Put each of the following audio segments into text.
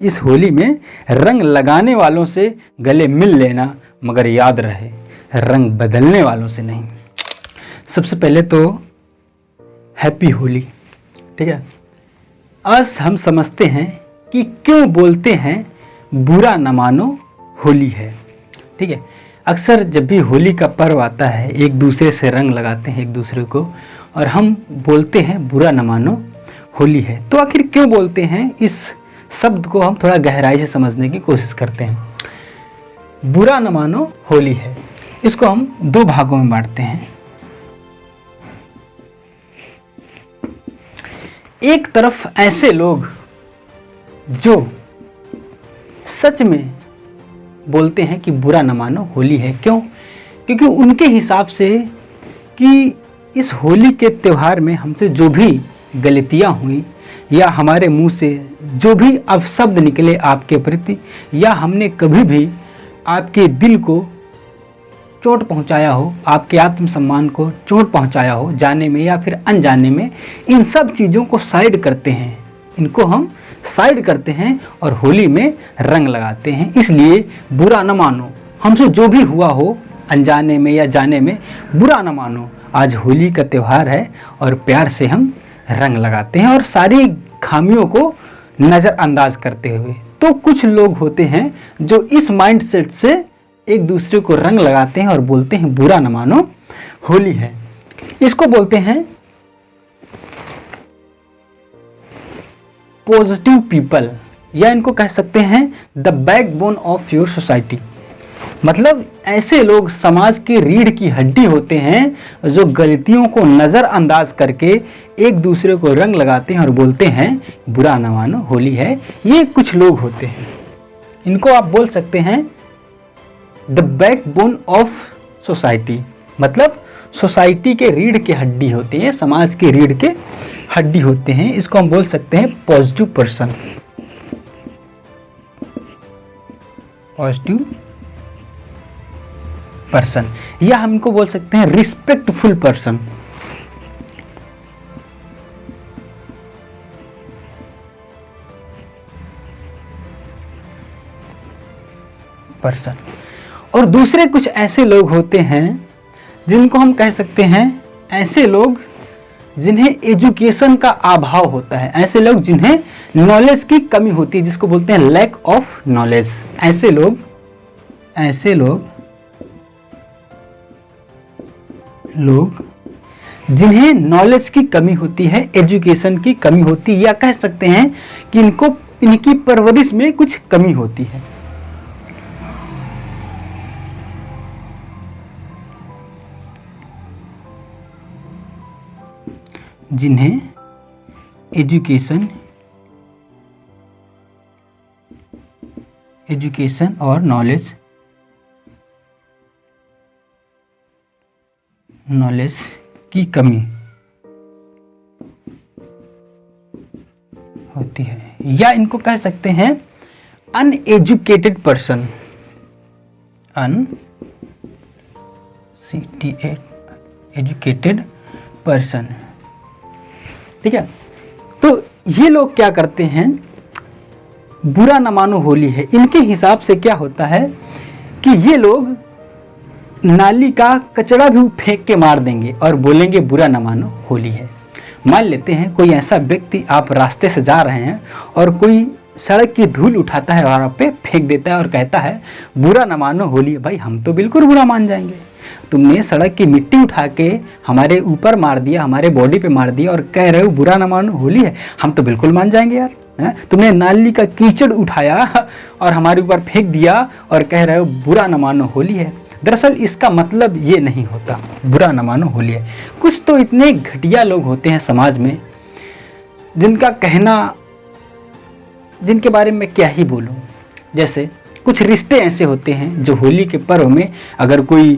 इस होली में रंग लगाने वालों से गले मिल लेना, मगर याद रहे रंग बदलने वालों से नहीं। सबसे पहले तो हैप्पी होली। ठीक है, आज हम समझते हैं कि क्यों बोलते हैं बुरा न मानो होली है। ठीक है, अक्सर जब भी होली का पर्व आता है एक दूसरे से रंग लगाते हैं एक दूसरे को, और हम बोलते हैं बुरा न मानो होली है। तो आखिर क्यों बोलते हैं, इस शब्द को हम थोड़ा गहराई से समझने की कोशिश करते हैं। बुरा न मानो होली है, इसको हम दो भागों में बांटते हैं। एक तरफ ऐसे लोग जो सच में बोलते हैं कि बुरा न मानो होली है। क्यों? क्योंकि उनके हिसाब से कि इस होली के त्यौहार में हमसे जो भी गलतियां हुई या हमारे मुंह से जो भी अपशब्द निकले आपके प्रति, या हमने कभी भी आपके दिल को चोट पहुंचाया हो, आपके आत्मसम्मान को चोट पहुंचाया हो, जाने में या फिर अनजाने में, इन सब चीज़ों को साइड करते हैं। इनको हम साइड करते हैं और होली में रंग लगाते हैं। इसलिए बुरा न मानो, हमसे जो भी हुआ हो अनजाने में या जाने में, बुरा न मानो। आज होली का त्यौहार है और प्यार से हम रंग लगाते हैं और सारी खामियों को नज़रअंदाज करते हुए। तो कुछ लोग होते हैं जो इस माइंडसेट से एक दूसरे को रंग लगाते हैं और बोलते हैं बुरा न मानो होली है। इसको बोलते हैं पॉजिटिव पीपल, या इनको कह सकते हैं the backbone of your society. मतलब ऐसे लोग समाज की रीढ़ की हड्डी होते हैं जो गलतियों को नज़रअंदाज करके एक दूसरे को रंग लगाते हैं और बोलते हैं बुरा न मानो होली है। ये कुछ लोग होते हैं, इनको आप बोल सकते हैं द बैकबोन ऑफ सोसाइटी। मतलब सोसाइटी के रीढ़ की हड्डी होते हैं, समाज के रीढ़ के हड्डी होते हैं। इसको हम बोल सकते हैं पॉजिटिव पर्सन, पॉजिटिव पर्सन, या हम इनको बोल सकते हैं रिस्पेक्टफुल पर्सन। और दूसरे कुछ ऐसे लोग होते हैं जिनको हम कह सकते हैं ऐसे लोग जिन्हें एजुकेशन का अभाव होता है, ऐसे लोग जिन्हें नॉलेज की कमी होती है, जिसको बोलते हैं लैक ऑफ नॉलेज। ऐसे लोग जिन्हें नॉलेज की कमी होती है, एजुकेशन की कमी होती है, या कह सकते हैं कि इनकी परवरिश में कुछ कमी होती है। जिन्हें एजुकेशन और नॉलेज की कमी होती है, या इनको कह सकते हैं अनएजुकेटेड पर्सन, एजुकेटेड पर्सन। ठीक है, तो ये लोग क्या करते हैं, बुरा न मानो होली है। इनके हिसाब से क्या होता है कि ये लोग नाली का कचरा भी फेंक के मार देंगे और बोलेंगे बुरा न मानो होली है। मान लेते हैं कोई ऐसा व्यक्ति, आप रास्ते से जा रहे हैं और कोई सड़क की धूल उठाता है और आप पे फेंक देता है और कहता है बुरा न मानो होली है। भाई हम तो बिल्कुल बुरा मान जाएंगे, तुमने सड़क की मिट्टी उठा के हमारे ऊपर मार दिया, हमारे बॉडी पे मार दिया और कह रहे हो बुरा न मानो होली है, हम तो बिल्कुल मान जाएंगे यार। तुमने नाली का कीचड़ उठाया और हमारे ऊपर फेंक दिया और कह रहे हो बुरा न मानो होली है। दरअसल इसका मतलब ये नहीं होता बुरा न मानो होली है। कुछ तो इतने घटिया लोग होते हैं समाज में जिनका कहना, जिनके बारे में क्या ही बोलूं। जैसे कुछ रिश्ते ऐसे होते हैं जो होली के पर्व में अगर कोई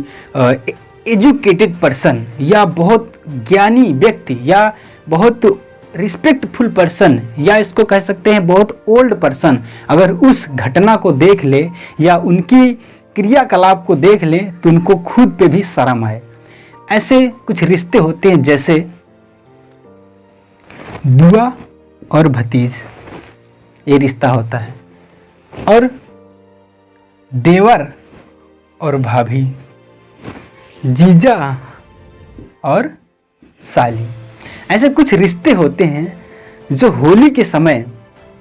एजुकेटेड पर्सन या बहुत ज्ञानी व्यक्ति या बहुत रिस्पेक्टफुल पर्सन, या इसको कह सकते हैं बहुत ओल्ड पर्सन, अगर उस घटना को देख ले या उनकी क्रियाकलाप को देख ले तो उनको खुद पे भी शर्म आए। ऐसे कुछ रिश्ते होते हैं जैसे बुआ और भतीज, ये रिश्ता होता है। और देवर और भाभी, जीजा और साली, ऐसे कुछ रिश्ते होते हैं जो होली के समय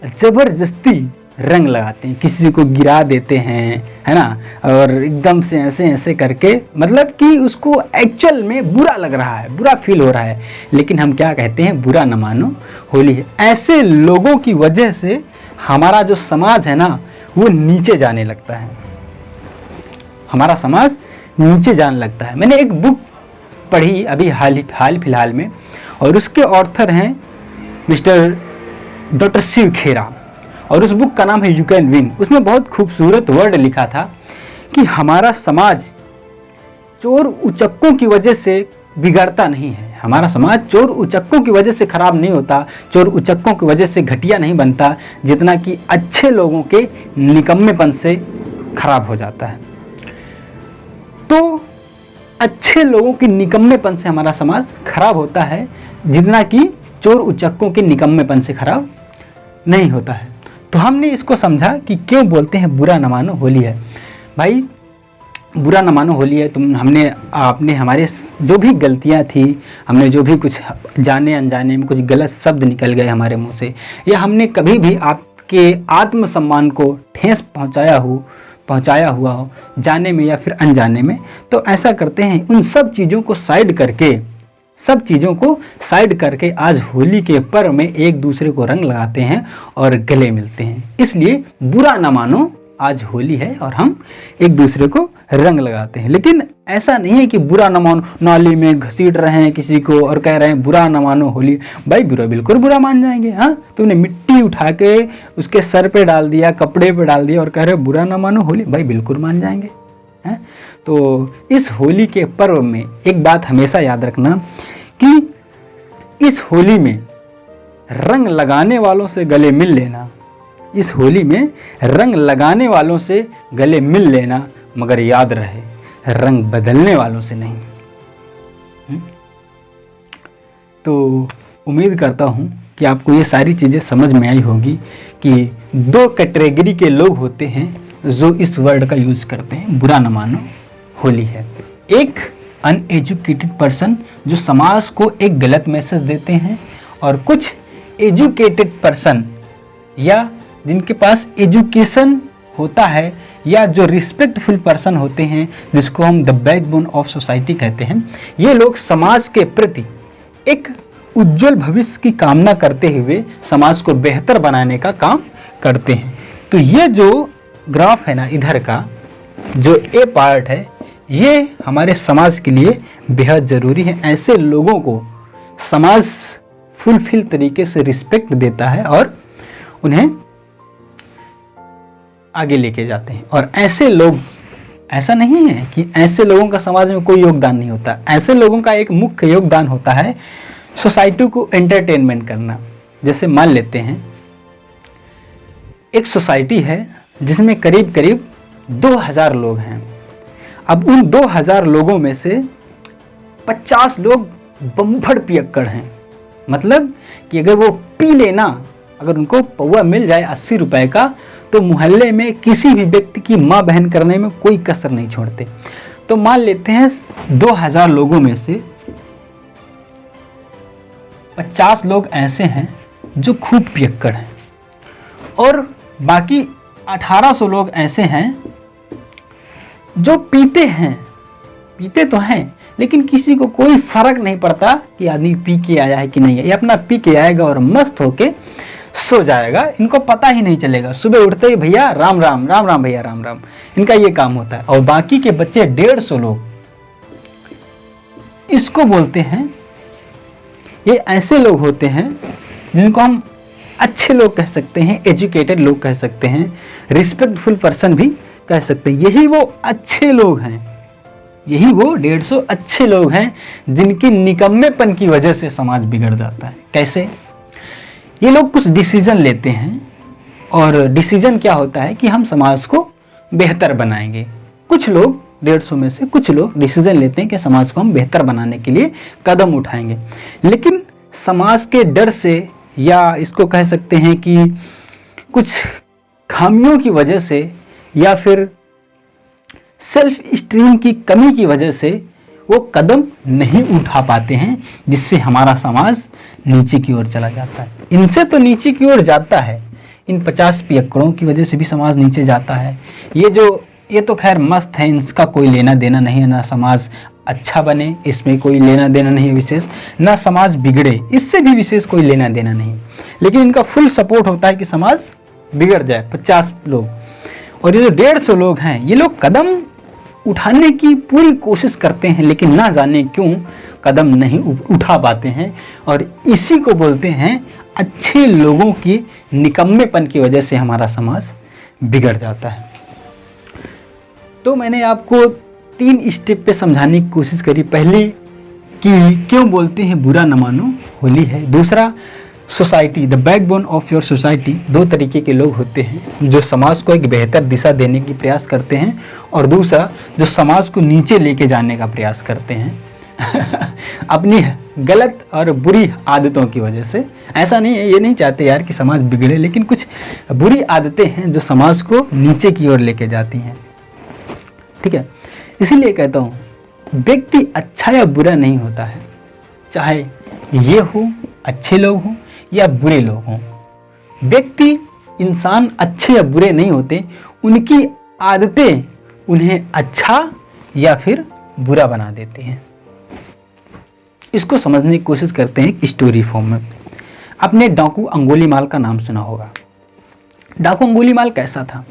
जबरदस्ती रंग लगाते हैं, किसी को गिरा देते हैं, है ना, और एकदम से ऐसे ऐसे करके, मतलब कि उसको एक्चुअल में बुरा लग रहा है, बुरा फील हो रहा है, लेकिन हम क्या कहते हैं, बुरा न मानो होली है। ऐसे लोगों की वजह से हमारा जो समाज है ना वो नीचे जाने लगता है, हमारा समाज नीचे जाने लगता है। मैंने एक बुक पढ़ी अभी हाल फिलहाल में, और उसके ऑथर हैं मिस्टर डॉक्टर शिव खेरा, और उस बुक का नाम है यू कैन विन। उसमें बहुत खूबसूरत वर्ड लिखा था कि हमारा समाज चोर उचक्कों की वजह से बिगड़ता नहीं है, हमारा समाज चोर उचक्कों की वजह से खराब नहीं होता, चोर उचक्कों की वजह से घटिया नहीं बनता, जितना कि अच्छे लोगों के निकम्मेपन से खराब हो जाता है। तो अच्छे लोगों के निकम्मेपन से हमारा समाज खराब होता है, जितना कि चोर उचक्कों के निकम्मेपन से खराब नहीं होता है। तो हमने इसको समझा कि क्यों बोलते हैं बुरा न मानो होली है। भाई बुरा न मानो होली है, तुम आपने हमारे जो भी गलतियां थी, हमने जो भी कुछ जाने अनजाने में कुछ गलत शब्द निकल गए हमारे मुंह से, या हमने कभी भी आपके आत्मसम्मान को ठेस पहुंचाया हुआ हो जाने में या फिर अनजाने में, तो ऐसा करते हैं उन सब चीज़ों को साइड करके आज होली के पर्व में एक दूसरे को रंग लगाते हैं और गले मिलते हैं। इसलिए बुरा ना मानो, आज होली है और हम एक दूसरे को रंग लगाते हैं। लेकिन ऐसा नहीं है कि बुरा ना मानो, नाली में घसीट रहे हैं किसी को और कह रहे हैं बुरा ना मानो होली। भाई बिल्कुल बुरा मान जाएंगे। हाँ, तुमने मिट्टी उठा के उसके सर पे डाल दिया, कपड़े पे डाल दिया और कह रहे बुरा ना मानो होली, भाई बिल्कुल मान जाएंगे। है? तो इस होली के पर्व में एक बात हमेशा याद रखना कि इस होली में रंग लगाने वालों से गले मिल लेना, इस होली में रंग लगाने वालों से गले मिल लेना, मगर याद रहे रंग बदलने वालों से नहीं। तो उम्मीद करता हूँ कि आपको ये सारी चीज़ें समझ में आई होगी कि दो कैटेगरी के लोग होते हैं जो इस वर्ड का यूज़ करते हैं, बुरा न मानो होली है। एक अनएजुकेटेड पर्सन जो समाज को एक गलत मैसेज देते हैं, और कुछ एजुकेटेड पर्सन या जिनके पास एजुकेशन होता है या जो रिस्पेक्टफुल पर्सन होते हैं, जिसको हम द बैकबोन ऑफ सोसाइटी कहते हैं, ये लोग समाज के प्रति एक उज्जवल भविष्य की कामना करते हुए समाज को बेहतर बनाने का काम करते हैं। तो ये जो ग्राफ है ना, इधर का जो ए पार्ट है, ये हमारे समाज के लिए बेहद ज़रूरी है। ऐसे लोगों को समाज फुलफिल तरीके से रिस्पेक्ट देता है और उन्हें आगे लेके जाते हैं। और ऐसे लोग, ऐसा नहीं है कि ऐसे लोगों का समाज में कोई योगदान नहीं होता। ऐसे लोगों का एक मुख्य योगदान होता है सोसाइटी को एंटरटेनमेंट करना। जैसे मान लेते हैं एक सोसाइटी है जिसमें करीब करीब 2000 लोग हैं। अब उन 2000 लोगों में से 50 लोग बम्फड़ पियक्कड़ हैं, मतलब कि अगर वो पी लेना, अगर उनको पौवा मिल जाए 80 रुपए का, तो मोहल्ले में किसी भी व्यक्ति की माँ बहन करने में कोई कसर नहीं छोड़ते। तो मान लेते हैं 2000 लोगों में से 50 लोग ऐसे हैं जो खूब पियक्कड़ हैं, और बाकी 1800 लोग ऐसे हैं जो पीते हैं, पीते तो हैं लेकिन किसी को कोई फर्क नहीं पड़ता कि आदमी पी के आया है कि नहीं है। ये अपना पी के आएगा और मस्त होके सो जाएगा, इनको पता ही नहीं चलेगा। सुबह उठते ही भैया राम राम, राम राम भैया राम राम, इनका ये काम होता है। और बाकी के बच्चे 150 लोग, इसको बोलते हैं, ये ऐसे लोग होते हैं जिनको हम अच्छे लोग कह सकते हैं, एजुकेटेड लोग कह सकते हैं, रिस्पेक्टफुल पर्सन भी कह सकते हैं। यही वो अच्छे लोग हैं, यही वो 150 अच्छे लोग हैं जिनके निकम्मेपन की वजह से समाज बिगड़ जाता है। कैसे? ये लोग कुछ डिसीजन लेते हैं, और डिसीजन क्या होता है कि हम समाज को बेहतर बनाएंगे। कुछ लोग 150 में से कुछ लोग डिसीजन लेते हैं कि समाज को हम बेहतर बनाने के लिए कदम उठाएंगे, लेकिन समाज के डर से, या इसको कह सकते हैं कि कुछ खामियों की वजह से या फिर सेल्फ स्टीम की कमी की वजह से वो कदम नहीं उठा पाते हैं, जिससे हमारा समाज नीचे की ओर चला जाता है। इनसे तो नीचे की ओर जाता है, इन 50 पियक्कड़ों की वजह से भी समाज नीचे जाता है। ये तो खैर मस्त है, इसका कोई लेना देना नहीं है, ना समाज अच्छा बने इसमें कोई लेना देना नहीं है विशेष, ना समाज बिगड़े इससे भी विशेष कोई लेना देना नहीं। लेकिन इनका फुल सपोर्ट होता है कि समाज बिगड़ जाए। 50 लोग और ये जो 150 लोग हैं, ये लोग कदम उठाने की पूरी कोशिश करते हैं, लेकिन ना जाने क्यों कदम नहीं उठा पाते हैं। और इसी को बोलते हैं अच्छे लोगों की निकम्मेपन की वजह से हमारा समाज बिगड़ जाता है। तो मैंने आपको 3 स्टेप पे समझाने की कोशिश करी। पहली कि क्यों बोलते हैं बुरा न मानो होली है। दूसरा, society, the backbone of your society. 2 तरीके के लोग होते हैं, जो समाज को एक बेहतर दिशा देने की प्रयास करते हैं, और दूसरा जो समाज को नीचे लेके जाने का प्रयास करते हैं अपनी गलत और बुरी आदतों की वजह से। ऐसा नहीं है, ये नहीं चाहते यार कि समाज बिगड़े, लेकिन कुछ बुरी आदतें हैं जो समाज को नीचे की ओर लेके जाती हैं। ठीक है, इसीलिए कहता हूँ व्यक्ति अच्छा या बुरा नहीं होता है, चाहे ये हो अच्छे लोग हों या बुरे लोग हों। व्यक्ति, इंसान अच्छे या बुरे नहीं होते, उनकी आदतें उन्हें अच्छा या फिर बुरा बना देती हैं। इसको समझने की कोशिश करते हैं स्टोरी फॉर्म में। आपने डाकू अंगुलीमाल का नाम सुना होगा। डाकू अंगुलीमाल कैसा था?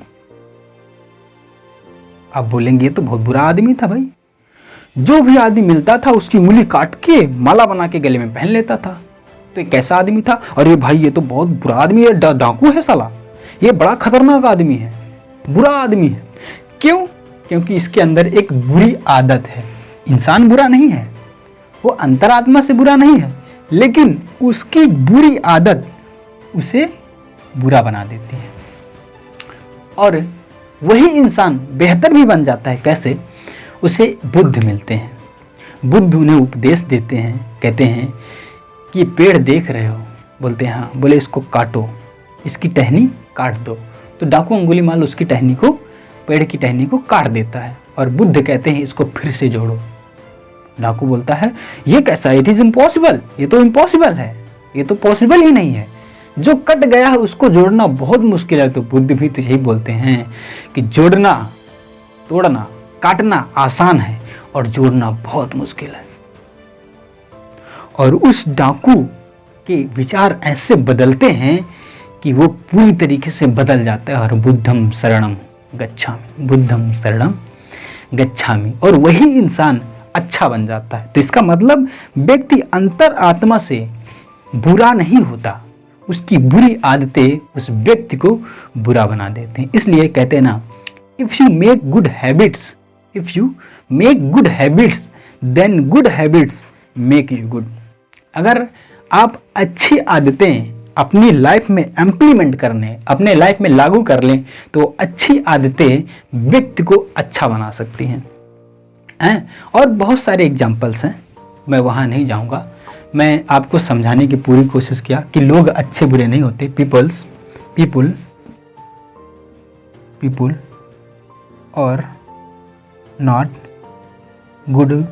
आप बोलेंगे ये तो बहुत बुरा आदमी था भाई, जो भी आदमी मिलता था उसकी उंगली काट के माला बना के गले में पहन लेता था। तो ये कैसा आदमी था? अरे भाई ये तो बहुत बुरा आदमी है, डाकू है साला, ये बड़ा खतरनाक आदमी है, बुरा आदमी है। क्यों? क्योंकि इसके अंदर एक बुरी आदत है। इंसान बुरा नहीं है, वो अंतरात्मा से बुरा नहीं है, लेकिन उसकी बुरी आदत उसे बुरा बना देती है। और वही इंसान बेहतर भी बन जाता है। कैसे? उसे बुद्ध मिलते हैं, बुद्ध उन्हें उपदेश देते हैं, कहते हैं कि पेड़ देख रहे हो? बोलते हैं हाँ। बोले इसको काटो, इसकी टहनी काट दो। तो डाकू अंगुलीमाल उसकी टहनी को, पेड़ की टहनी को काट देता है, और बुद्ध कहते हैं इसको फिर से जोड़ो। डाकू बोलता है ये कैसा? इट इज इम्पॉसिबल, ये तो इम्पॉसिबल है, ये तो पॉसिबल ही नहीं है, जो कट गया है उसको जोड़ना बहुत मुश्किल है। तो बुद्ध भी तो यही बोलते हैं कि जोड़ना, तोड़ना, काटना आसान है और जोड़ना बहुत मुश्किल है। और उस डाकू के विचार ऐसे बदलते हैं कि वो पूरी तरीके से बदल जाता है। और बुद्धम शरणम गच्छामि, बुद्धम शरणम गच्छामि, और वही इंसान अच्छा बन जाता है। तो इसका मतलब व्यक्ति अंतर आत्मा से बुरा नहीं होता, उसकी बुरी आदतें उस व्यक्ति को बुरा बना देते हैं। इसलिए कहते हैं ना, if you make good habits, if you make good habits then good habits make you good. अगर आप अच्छी आदतें अपनी लाइफ में इम्प्लीमेंट करने, अपने लाइफ में लागू कर लें, तो अच्छी आदतें व्यक्ति को अच्छा बना सकती हैं। और बहुत सारे एग्जाम्पल्स हैं, मैं वहाँ नहीं जाऊँगा। मैं आपको समझाने की पूरी कोशिश किया कि लोग अच्छे बुरे नहीं होते। पीपुल और नॉट गुड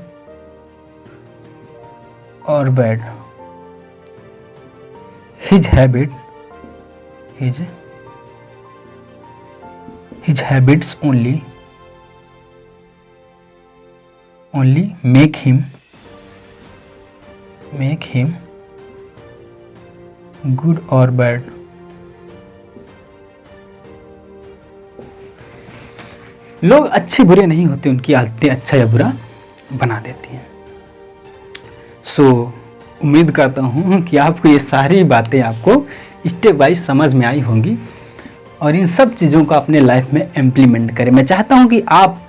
और bad, his habits only make him good or bad। लोग अच्छे बुरे नहीं होते, उनकी आदतें अच्छा या बुरा बना देती हैं। उम्मीद करता हूँ कि आपको ये सारी बातें आपको स्टेप वाइज समझ में आई होंगी, और इन सब चीज़ों को अपने लाइफ में इम्प्लीमेंट करें। मैं चाहता हूँ कि आप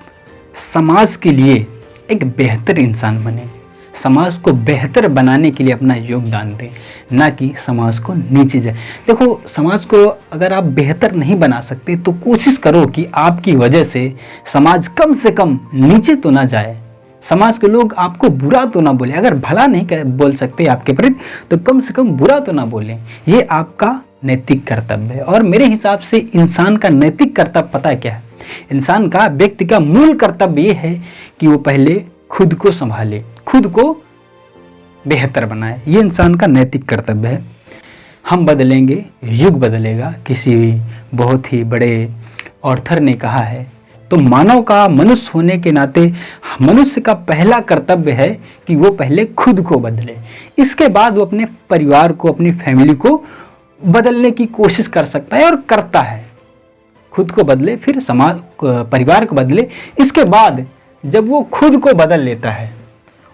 समाज के लिए एक बेहतर इंसान बने, समाज को बेहतर बनाने के लिए अपना योगदान दें, ना कि समाज को नीचे जाए। देखो, समाज को अगर आप बेहतर नहीं बना सकते तो कोशिश करो कि आपकी वजह से समाज कम से कम नीचे तो ना जाए, समाज के लोग आपको बुरा तो ना बोले। अगर भला नहीं बोल सकते आपके प्रति, तो कम से कम बुरा तो ना बोलें। ये आपका नैतिक कर्तव्य है। और मेरे हिसाब से इंसान का नैतिक कर्तव्य पता है क्या है? इंसान का, व्यक्ति का मूल कर्तव्य ये है कि वो पहले खुद को संभाले, खुद को बेहतर बनाए। ये इंसान का नैतिक कर्तव्य है। हम बदलेंगे, युग बदलेगा। किसी बहुत ही बड़े ऑथर ने कहा है। तो मानव का, मनुष्य होने के नाते मनुष्य का पहला कर्तव्य है कि वो पहले खुद को बदले, इसके बाद वो अपने परिवार को, अपनी फैमिली को बदलने की कोशिश कर सकता है और करता है। खुद को बदले, फिर समाज, परिवार को बदले। इसके बाद जब वो खुद को बदल लेता है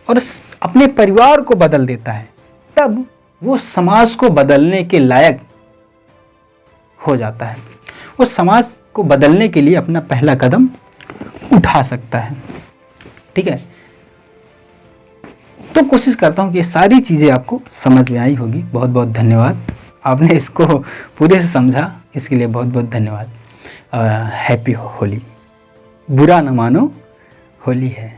और अपने परिवार को बदल देता है, तब वो समाज को बदलने के लायक हो जाता है। वो समाज को बदलने के लिए अपना पहला कदम उठा सकता है। ठीक है, तो कोशिश करता हूँ कि ये सारी चीज़ें आपको समझ में आई होगी। बहुत बहुत धन्यवाद, आपने इसको पूरे से समझा, इसके लिए बहुत बहुत धन्यवाद। हैप्पी होली। बुरा न मानो, होली है।